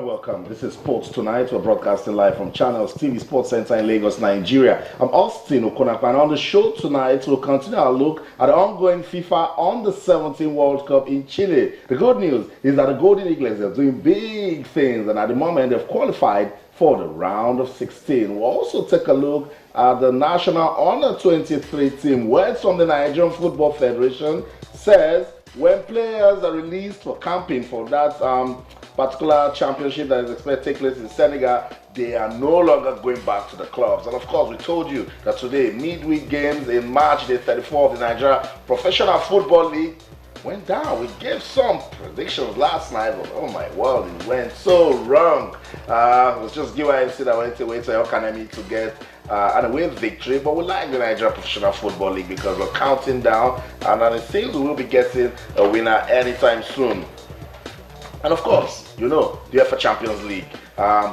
and welcome. This is Sports Tonight. We're broadcasting live from Channels TV Sports Center in Lagos, Nigeria. I'm Austin Okonakwa, and on the show tonight, we'll continue our look at the ongoing FIFA Under-17 World Cup in Chile. The good news is that the Golden Eagles are doing big things, and at the moment, they've qualified for the round of 16. We'll also take a look at the national Under-23 team. Words from the Nigerian Football Federation says when players are released for camping for that particular championship that is expected to take place in Senegal, they are no longer going back to the clubs. And of course, we told you that today, midweek games in March, day 34 of the Nigeria Professional Football League went down. We gave some predictions last night, but oh my word, it went so wrong. It was just GYFC that went away to El Kanemi to get an away victory, but we like the Nigeria Professional Football League because we're counting down, and it seems we will be getting a winner anytime soon. And of course, you know, the UEFA Champions League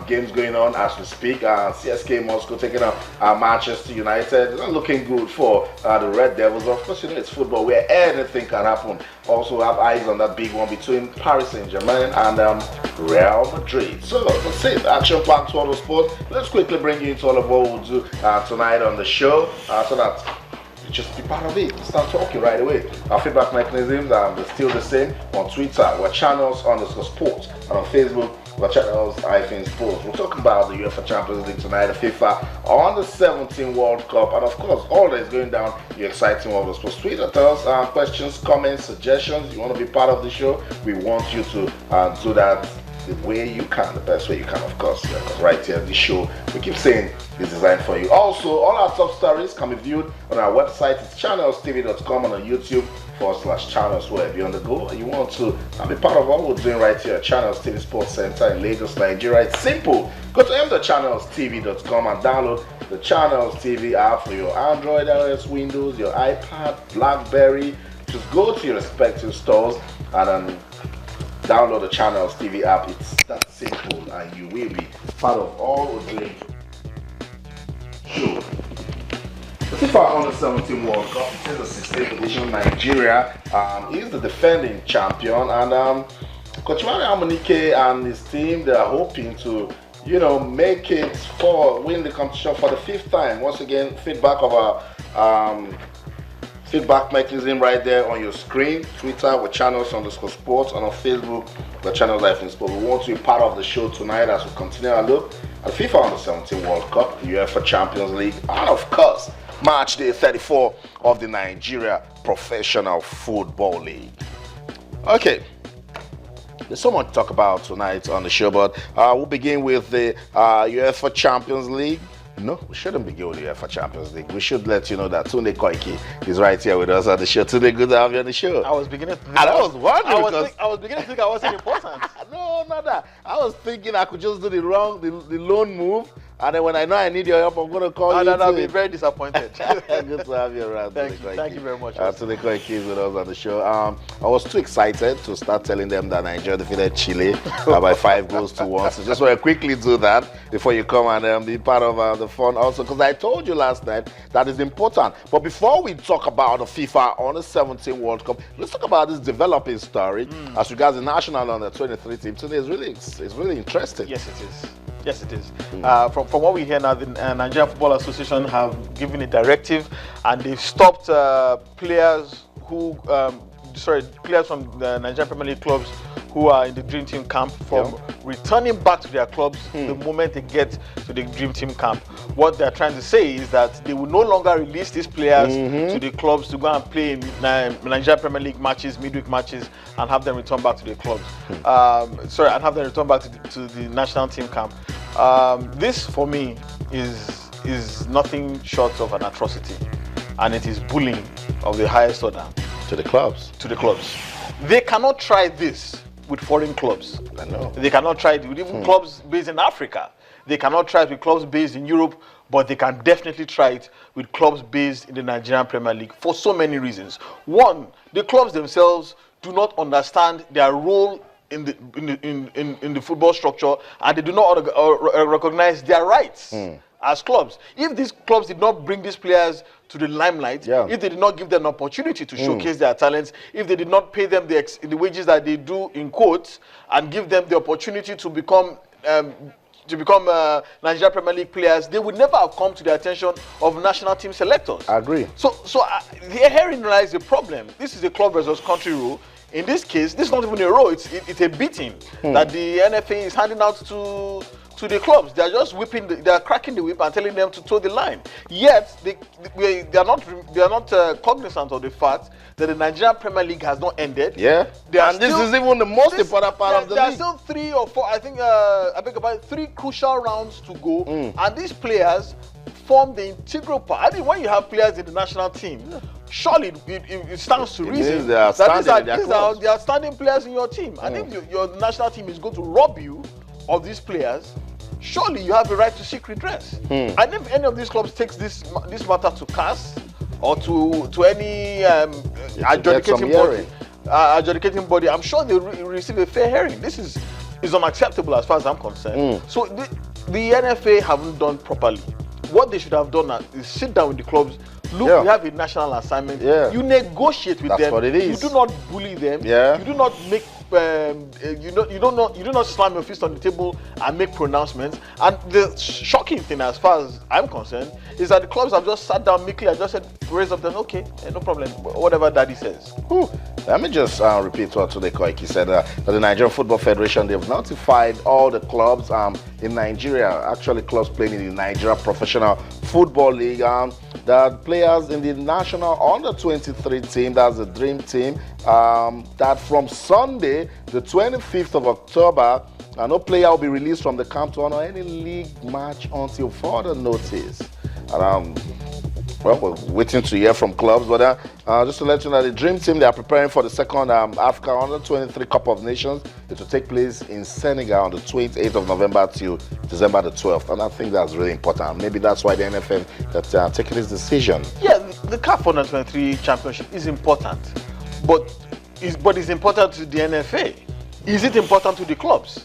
games going on as we speak. CSK Moscow taking on Manchester United. It's not looking good for the Red Devils. Of course, you know, it's football where anything can happen. Also have eyes on that big one between Paris Saint-Germain and Real Madrid. So that's it. Action-packed world of sport. Let's quickly bring you into all of what we'll do tonight on the show so that just be part of it. Start talking right away. Our feedback mechanisms are still the same. On Twitter, we're channels_sports, and on Facebook, we're channels-sports. We're talking about the UEFA Champions League tonight, the FIFA Under-17 World Cup, and of course, all that is going down the exciting world of sports. Tweet at us, questions, comments, suggestions. You want to be part of the show? We want you to do that the way you can, the best way you can, of course. Because right here, this show, we keep saying, is designed for you. Also, all our top stories can be viewed on our website. It's channelstv.com, and on YouTube /channels. Where if you're on the go and you want to be part of what we're doing right here at Channels TV Sports Center in Lagos, Nigeria, it's simple. Go to channelstv.com and download the Channels TV app for your Android, iOS, Windows, your iPad, BlackBerry. Just go to your respective stores and download the Channels TV app. It's that simple, and you will be part of all we're doing. Sure. The FIFA Under-17 World Cup, it is the 16th edition. Nigeria is the defending champion, and Coach Mario Amunike and his team, they are hoping to, you know, make it win the competition for the 5th time. Once again, feedback of our feedback mechanism right there on your screen. Twitter with channels_sports, and on Facebook the channels-sports. We want to be part of the show tonight as we continue our look at the FIFA Under-17 World Cup, the UEFA Champions League, and of course, March day 34 of the Nigeria Professional Football League. Okay, there's so much to talk about tonight on the show, but we'll begin with the UEFA Champions League. No, we shouldn't begin with the UEFA Champions League. We should let you know that Tunde Koiki is right here with us on the show. Tunde, good to have you on the show. I was beginning to think I was wondering I was beginning to think I wasn't important. No, not that. I was thinking I could just do the lone move, and then when I know I need your help, I'm going to call you. I'll be very disappointed. Good to have you around. Thank you very much. Tunde Koiki is with us on the show. I was too excited to start telling them that Nigeria defeated Chile by 5-1. So just want to quickly do that before you come and be part of the fun also, because I told you last night that is important. But before we talk about the FIFA Under-17 World Cup, let's talk about this developing story as regards the national Under-23 team. Today is really interesting. Yes, it is. Yes, it is. From what we hear now, the Nigerian Football Association have given a directive, and they've stopped players from the Nigerian Premier League clubs who are in the Dream Team camp from returning back to their clubs the moment they get to the Dream Team camp. What they're trying to say is that they will no longer release these players to the clubs to go and play in Nigerian Premier League matches, midweek matches, and have them return back to their clubs. And have them return back to the national team camp. This, for me, is nothing short of an atrocity, and it is bullying of the highest order. To the clubs. They cannot try this with foreign clubs. I know. They cannot try it with even clubs based in Africa. They cannot try it with clubs based in Europe, but they can definitely try it with clubs based in the Nigerian Premier League for so many reasons. One, the clubs themselves do not understand their role in the football structure, and they do not recognize their rights. as clubs. If these clubs did not bring these players to the limelight, if they did not give them an opportunity to showcase their talents, if they did not pay them the wages that they do in quotes, and give them the opportunity to become Nigeria Premier League players, they would never have come to the attention of national team selectors. I agree. So herein lies the problem. This is a club versus country rule. In this case, this is not even a rule. It's a beating that the NFA is handing out to the clubs. They are just they are cracking the whip and telling them to toe the line. Yet they are not cognizant of the fact that the Nigerian Premier League has not ended. Yeah, and this is even the most important part of the league. There are still 3 or 4, I think, I beg about 3 crucial rounds to go, and these players form the integral part. I mean, when you have players in the national team, surely it stands to reason that they are standing players in your team. And if your national team is going to rob you of these players, surely you have a right to seek redress. And if any of these clubs takes this matter to CAS or to any adjudicating body, I'm sure they will receive a fair hearing. This is unacceptable as far as I'm concerned. So the NFA haven't done properly. What they should have done is sit down with the clubs. Look, we have a national assignment. You negotiate with them. That's what it is. You do not bully them. You do not make you do not slam your fist on the table and make pronouncements. And the shocking thing, as far as I'm concerned, is that the clubs have just sat down meekly and just said, raise up them, okay, no problem, whatever daddy says. Let me just repeat what Tunde Koiki said. That the Nigerian Football Federation, they've notified all the clubs in Nigeria, actually clubs playing in the Nigeria Professional Football League, that players in the national under-23 team, that's the Dream Team, that from Sunday, the 25th of October, no player will be released from the camp to honor any league match until further notice. Well, we're waiting to hear from clubs, but just to let you know, the Dream Team, they are preparing for the second Africa Under-23 Cup of Nations. It will take place in Senegal on the 28th of November to December the 12th, and I think that's really important. Maybe that's why the NFF that's taking this decision. Yeah, the CAF Under-23 Championship is important, but it's important to the NFA. Is it important to the clubs?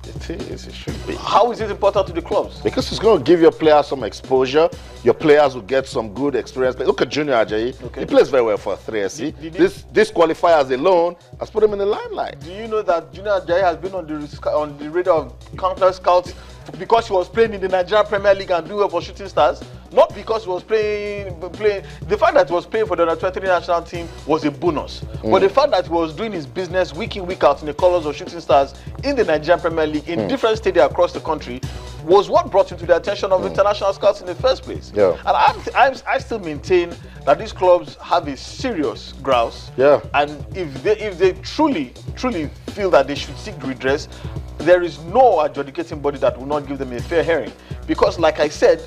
It is, it should be. How is it important to the clubs? Because it's going to give your players some exposure. Your players will get some good experience. Look at Junior Ajayi. He plays very well for 3SC. This qualifiers alone has put him in the limelight. Do you know that Junior Ajayi has been on the radar of countless scouts because he was playing in the Nigerian Premier League and doing well for Shooting Stars? Not because he was playing. The fact that he was playing for the Under-23 national team was a bonus. But the fact that he was doing his business week in, week out in the colours of Shooting Stars in the Nigerian Premier League in different stadiums across the country was what brought him to the attention of international scouts in the first place. And I still maintain that these clubs have a serious grouse. And if they truly feel that they should seek redress, there is no adjudicating body that will not give them a fair hearing. Because, like I said,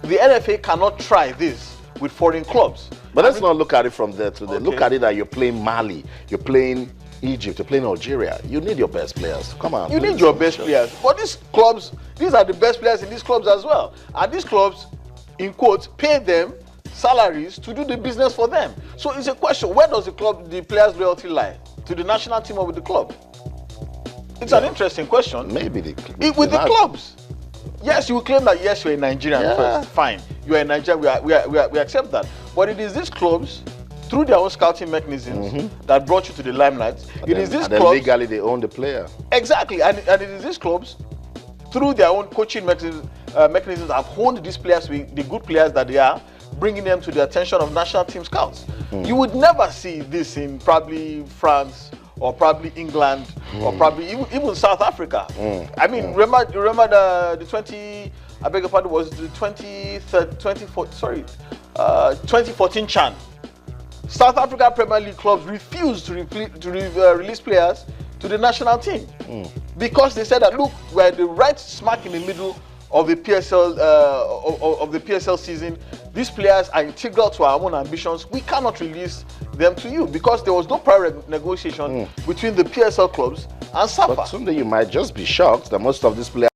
the NFA cannot try this with foreign clubs. But let's not look at it from there today. Look at it that you're playing Mali, you're playing Egypt, you're playing Algeria. You need your best players. Come on. You need your best players. But these clubs, these are the best players in these clubs as well. And these clubs, in quotes, pay them salaries to do the business for them. So it's a question, where does the players' loyalty lie? To the national team or with the club? It's an interesting question. Maybe with the clubs. Yes, you will claim that, yes, you're a Nigerian first. Fine. You are a Nigerian. We accept that. But it is these clubs, through their own scouting mechanisms, that brought you to the limelight. It is these clubs. Legally, they own the player. Exactly. And it is these clubs, through their own coaching mechanisms, have honed these players, the good players that they are, bringing them to the attention of national team scouts. You would never see this in probably France, or probably England, or probably even South Africa. I mean, remember the 2014 CHAN. South Africa Premier League clubs refused to release players to the national team because they said that, look, we're the right smack in the middle of the PSL season. These players are integral to our own ambitions. We cannot release them to you because there was no prior negotiation between the PSL clubs and SAFA. But someday you might just be shocked that most of these players